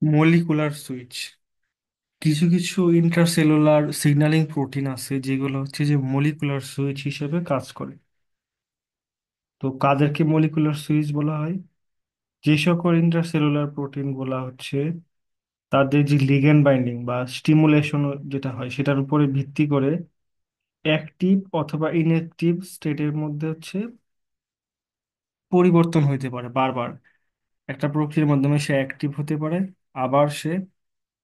Molecular switch, কিছু কিছু intracellular signalling protein আছে যেগুলো হচ্ছে যে মলিকুলার সুইচ হিসেবে কাজ করে। তো কাদেরকে মলিকুলার সুইচ বলা হয়? যে সকল ইন্ট্রাসেলুলার প্রোটিন গুলা হচ্ছে তাদের যে লিগ্যান্ড বাইন্ডিং বা স্টিমুলেশন যেটা হয় সেটার উপরে ভিত্তি করে অ্যাক্টিভ অথবা ইনঅ্যাক্টিভ স্টেটের মধ্যে হচ্ছে পরিবর্তন হইতে পারে বারবার। একটা প্রক্রিয়ার মাধ্যমে সে অ্যাক্টিভ হতে পারে, আবার সে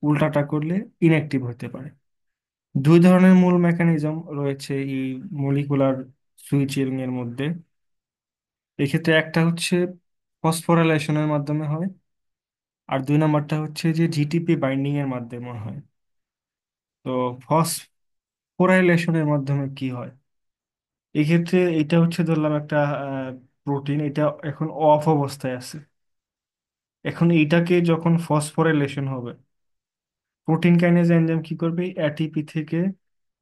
উল্টাটা করলে ইনঅ্যাক্টিভ হতে পারে। দুই ধরনের মূল মেকানিজম রয়েছে এই মলিকুলার সুইচিং এর মধ্যে। এক্ষেত্রে একটা হচ্ছে ফসফোরাইলেশনের মাধ্যমে হয়, আর দুই নাম্বারটা হচ্ছে যে জিটিপি বাইন্ডিং এর মাধ্যমে হয়। তো ফসফোরাইলেশনের মাধ্যমে কি হয়? এক্ষেত্রে এটা হচ্ছে ধরলাম একটা প্রোটিন, এটা এখন অফ অবস্থায় আছে। এখন এইটাকে যখন ফসফোরাইলেশন হবে, প্রোটিন কাইনেজ এনজাইম কি করবে, এটিপি থেকে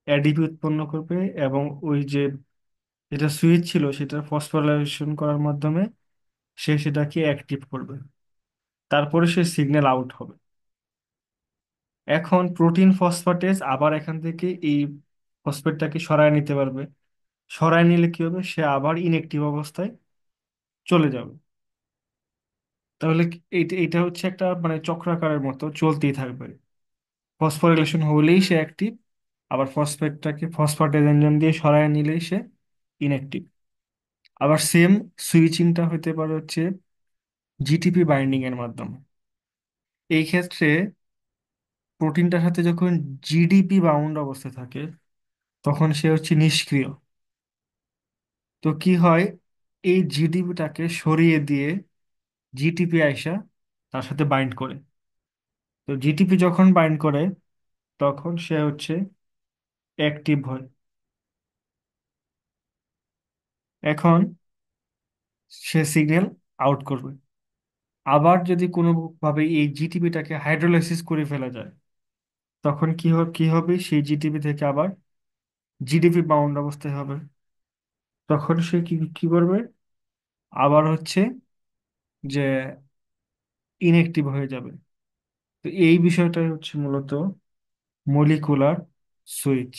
এডিপি উৎপন্ন করবে, এবং ওই যে যেটা সুইচ ছিল সেটা ফসফোরাইলেশন করার মাধ্যমে সে সেটাকে অ্যাক্টিভ করবে। তারপরে সে সিগন্যাল আউট হবে। এখন প্রোটিন ফসফেটেজ আবার এখান থেকে এই ফসফেটটাকে সরায় নিতে পারবে। সরায় নিলে কি হবে, সে আবার ইনএক্টিভ অবস্থায় চলে যাবে। তাহলে এইটা এটা হচ্ছে একটা মানে চক্রাকারের মতো চলতেই থাকবে। ফসফোরিলেশন হলেই সে অ্যাক্টিভ, আবার ফসফেটটাকে ফসফেটেজ এনজাইম দিয়ে সরায় নিলেই সে ইনঅ্যাক্টিভ। আবার সেম সুইচিংটা হতে পারে হচ্ছে জিটিপি বাইন্ডিং এর মাধ্যমে। এই ক্ষেত্রে প্রোটিনটার সাথে যখন জিডিপি বাউন্ড অবস্থায় থাকে তখন সে হচ্ছে নিষ্ক্রিয়। তো কি হয়, এই জিডিপিটাকে সরিয়ে দিয়ে জিটিপি আইসা তার সাথে বাইন্ড করে। তো জিটিপি যখন বাইন্ড করে তখন সে হচ্ছে অ্যাক্টিভ হয়। এখন সে সিগন্যাল আউট করবে। আবার যদি কোনোভাবে এই জিটিপিটাকে হাইড্রোলাইসিস করে ফেলা যায় তখন কি হবে, সেই জিটিপি থেকে আবার জিডিপি বাউন্ড অবস্থায় হবে। তখন সে কি কি করবে, আবার হচ্ছে যে ইনএক্টিভ হয়ে যাবে। তো এই বিষয়টাই হচ্ছে মূলত মলিকুলার সুইচ।